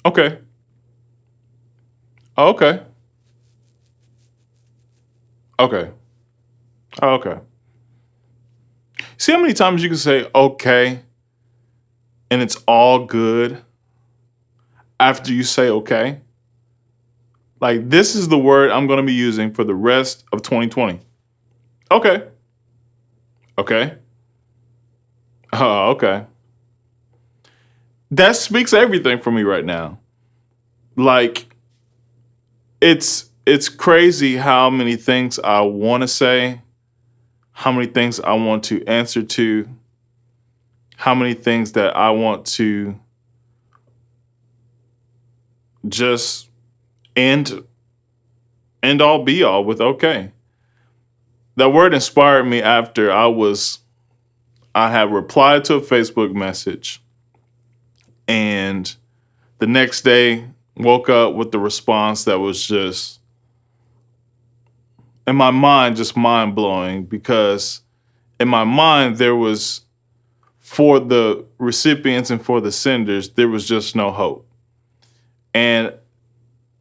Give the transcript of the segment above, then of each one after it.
Okay. Oh, okay. Okay. Oh, okay. See how many times you can say okay and it's all good after you say okay? Like, this is the word I'm going to be using for the rest of 2020. Okay. Okay. Oh, okay. That speaks everything for me right now. Like, it's crazy how many things I want to say, how many things I want to answer to, how many things that I want to just end end all be all with okay. That word inspired me after I had replied to a Facebook message, and the next day woke up with the response that was just in my mind just mind blowing, because in my mind there was, for the recipients and for the senders, there was just no hope. And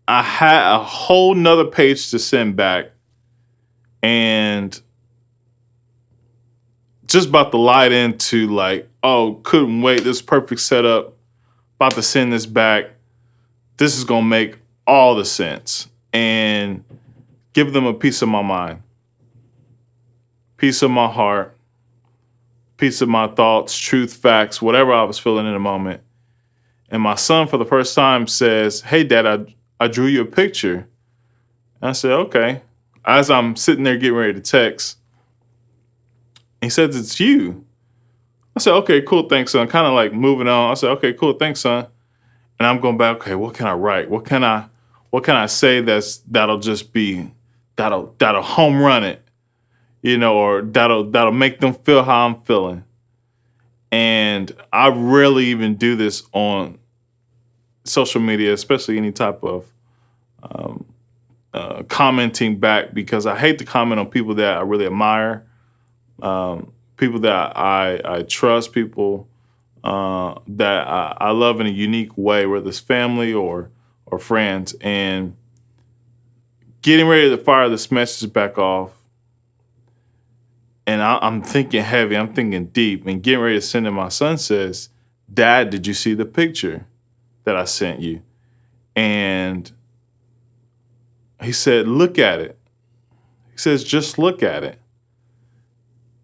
I had a whole nother page to send back, and just about to light into like, oh, couldn't wait. This perfect setup. About to send this back. This is gonna make all the sense and give them a piece of my mind, piece of my heart, piece of my thoughts, truth, facts, whatever I was feeling in the moment. And my son, for the first time, says, "Hey, Dad, I drew you a picture." And I said, "Okay." As I'm sitting there getting ready to text, he says, "It's you." I said, "Okay, cool, thanks, son." Kind of like moving on. I said, "Okay, cool, thanks, son." And I'm going back. Okay, what can I write? What can I say that'll just be that'll home run it, or that'll make them feel how I'm feeling. And I rarely even do this on social media, especially any type of um, commenting back, because I hate to comment on people that I really admire, people that I trust, people that I love in a unique way, whether it's family or friends. And getting ready to fire this message back off, and I'm thinking heavy, I'm thinking deep, and getting ready to send it. My son says, "Dad, did you see the picture that I sent you?" And he said, "Look at it." He says, "Just look at it."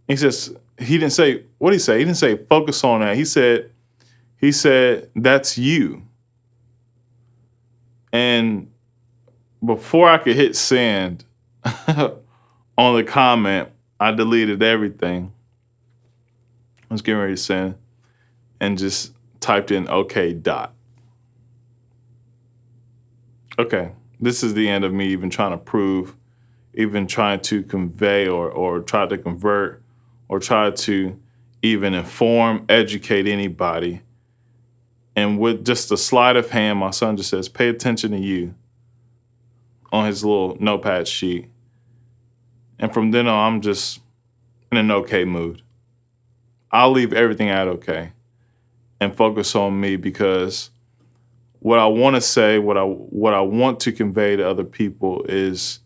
He says, he didn't say, what did he say? He didn't say focus on that. He said, "That's you." And before I could hit send on the comment, I deleted everything. I was getting ready to send and just typed in okay dot. Okay. This is the end of me even trying to prove, even trying to convey or try to convert or try to even inform, educate anybody. And with just a sleight of hand, my son just says, "Pay attention to you," on his little notepad sheet. And from then on, I'm just in an okay mood. I'll leave everything at okay and focus on me, because what I want to say, what I want to convey to other people is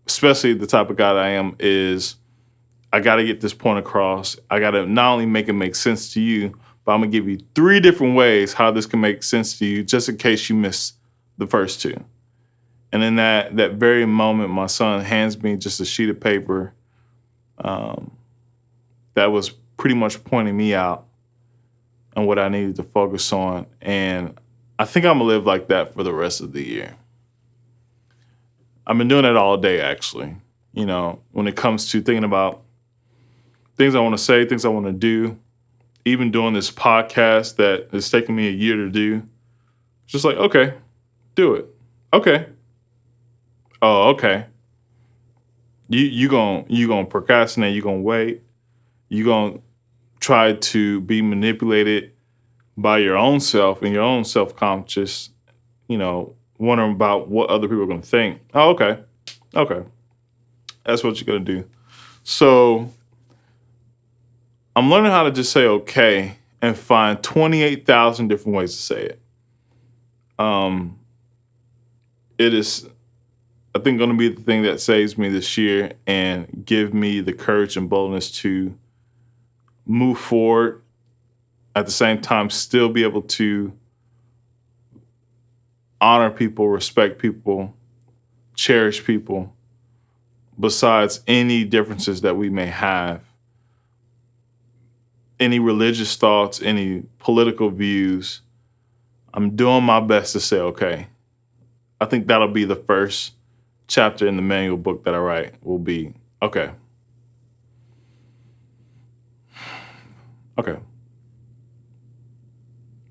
especially the type of guy that I am, is I got to get this point across. I got to not only make it make sense to you, but I'm going to give you 3 different ways how this can make sense to you, just in case you missed the first 2. And in that very moment, my son hands me just a sheet of paper um, that was pretty much pointing me out and what I needed to focus on. And I think I'm going to live like that for the rest of the year. I've been doing it all day, actually. When it comes to thinking about things I want to say, things I want to do, even doing this podcast that is taking me a year to do. It's just like, okay, do it. Okay. Oh, okay. You gonna procrastinate, you gonna wait, you gonna try to be manipulated by your own self and your own self-conscious, wondering about what other people are gonna think. Oh, okay. Okay. That's what you're gonna do. So I'm learning how to just say okay and find 28,000 different ways to say it. It is, I think, going to be the thing that saves me this year and give me the courage and boldness to move forward. At the same time, still be able to honor people, respect people, cherish people, besides any differences that we may have, any religious thoughts, any political views. I'm doing my best to say, okay. I think that'll be the first chapter in the manual book that I write will be, okay. Okay.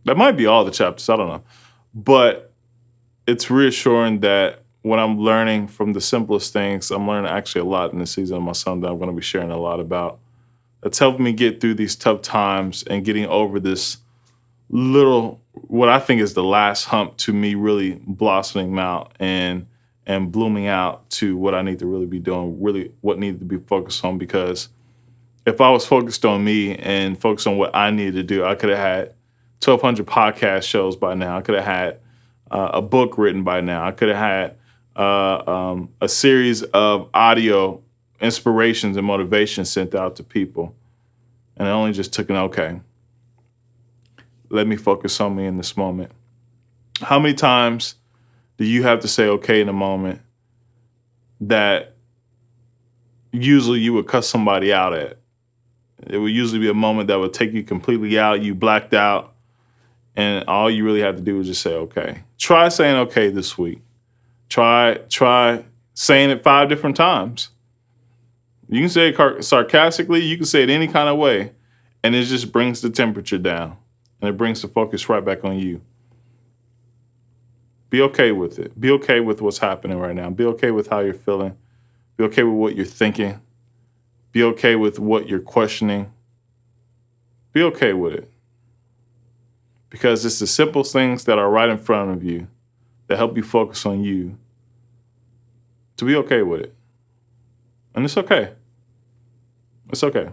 That might be all the chapters, I don't know. But it's reassuring that when I'm learning from the simplest things, I'm learning actually a lot in this season of my son that I'm going to be sharing a lot about. That's helping me get through these tough times and getting over this little, what I think is the last hump to me really blossoming out and blooming out to what I need to really be doing, really what needed to be focused on. Because if I was focused on me and focused on what I needed to do, I could have had 1,200 podcast shows by now. I could have had a book written by now. I could have had a series of audio inspirations and motivations sent out to people. And it only just took an okay. Let me focus on me in this moment. How many times do you have to say okay in a moment that usually you would cuss somebody out at? It would usually be a moment that would take you completely out. You blacked out. And all you really have to do is just say, okay. Try saying okay this week. Try saying it 5 different times. You can say it sarcastically. You can say it any kind of way. And it just brings the temperature down. And it brings the focus right back on you. Be okay with it. Be okay with what's happening right now. Be okay with how you're feeling. Be okay with what you're thinking. Be okay with what you're questioning. Be okay with it. Because it's the simple things that are right in front of you that help you focus on you to be okay with it. And it's okay. It's okay.